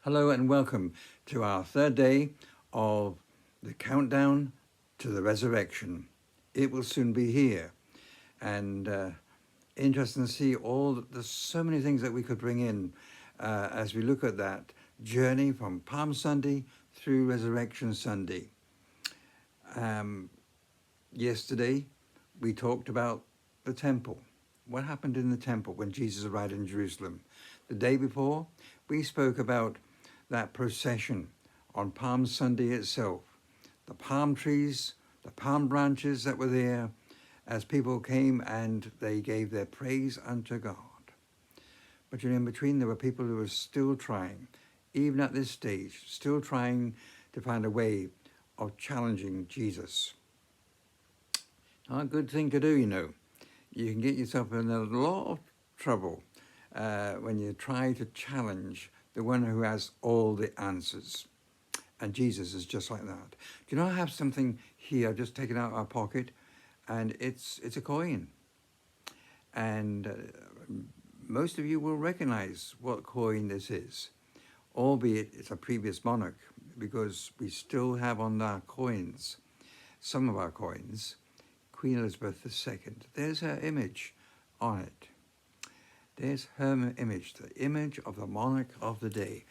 Hello and welcome to our third day of the countdown to the resurrection. It will soon be here, and interesting to see there's so many things that we could bring in as we look at that journey from Palm Sunday through Resurrection Sunday. Yesterday we talked about the temple. What happened in the temple when Jesus arrived in Jerusalem? The day before, we spoke about that procession on Palm Sunday itself. The palm trees, the palm branches that were there as people came and they gave their praise unto God. But in between there were people who were still trying, even at this stage, still trying to find a way of challenging Jesus. Not a good thing to do, you know. You can get yourself in a lot of trouble when you try to challenge the one who has all the answers. And Jesus is just like that. Do you know, I have something here, I've just taken out of our pocket, and it's a coin. And most of you will recognize what coin this is, albeit it's a previous monarch, because we still have on our coins, some of our coins, Queen Elizabeth II. There's her image on it. There's her image, the image of the monarch of the day.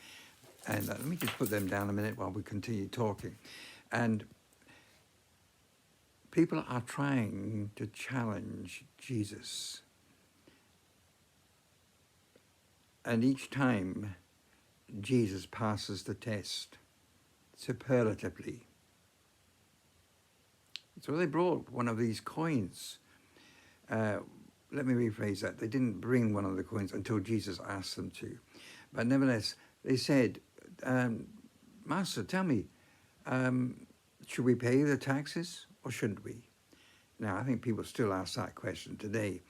And let me just put them down a minute while we continue talking. And people are trying to challenge Jesus. And each time, Jesus passes the test superlatively. So they brought one of these coins. Let me rephrase that. They didn't bring one of the coins until Jesus asked them to. But nevertheless, they said, Master, tell me, should we pay the taxes or shouldn't we? Now, I think people still ask that question today.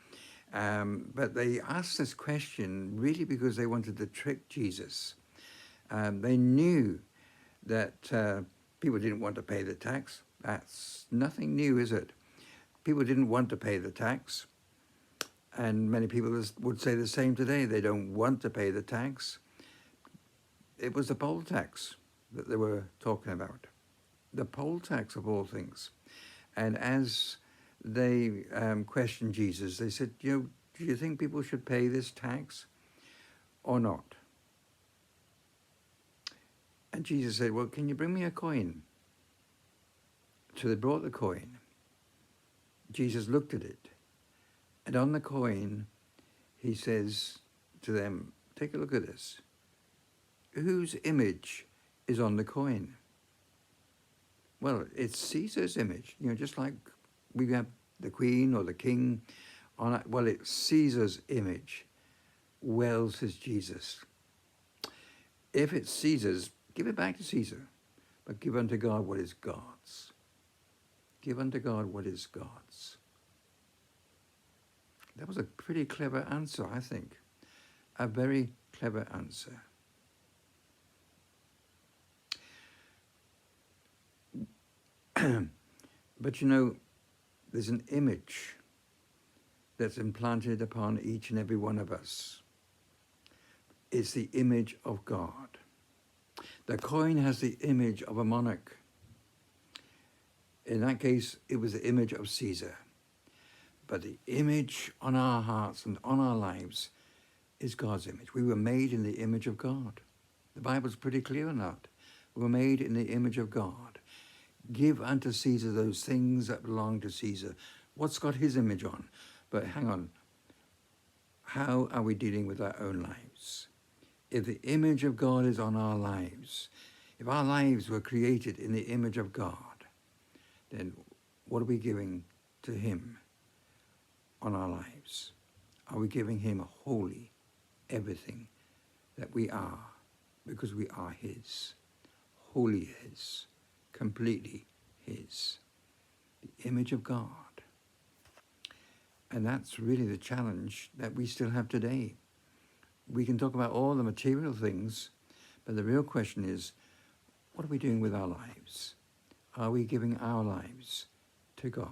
But they asked this question really because they wanted to trick Jesus. They knew that people didn't want to pay the tax. That's nothing new, is it? People didn't want to pay the tax. And many people would say the same today. They don't want to pay the tax. It was the poll tax that they were talking about. The poll tax of all things. And as they questioned Jesus, they said, do you think people should pay this tax or not? And Jesus said, well, can you bring me a coin? So they brought the coin. Jesus looked at it. And on the coin, he says to them, take a look at this. Whose image is on the coin? Well, it's Caesar's image. Just like we have the queen or the king on it. Well, it's Caesar's image. Well, says Jesus, if it's Caesar's, give it back to Caesar, but give unto God what is God's. Give unto God what is God's. That was a pretty clever answer, I think. A very clever answer. But there's an image that's implanted upon each and every one of us. It's the image of God. The coin has the image of a monarch. In that case, it was the image of Caesar. But the image on our hearts and on our lives is God's image. We were made in the image of God. The Bible's pretty clear on that. We were made in the image of God. Give unto Caesar those things that belong to Caesar. What's got his image on? But hang on. How are we dealing with our own lives? If the image of God is on our lives, if our lives were created in the image of God, then what are we giving to him on our lives? Are we giving him wholly everything that we are, because we are his, wholly his, completely his, the image of God? And that's really the challenge that we still have today. We can talk about all the material things, but the real question is, what are we doing with our lives? Are we giving our lives to God?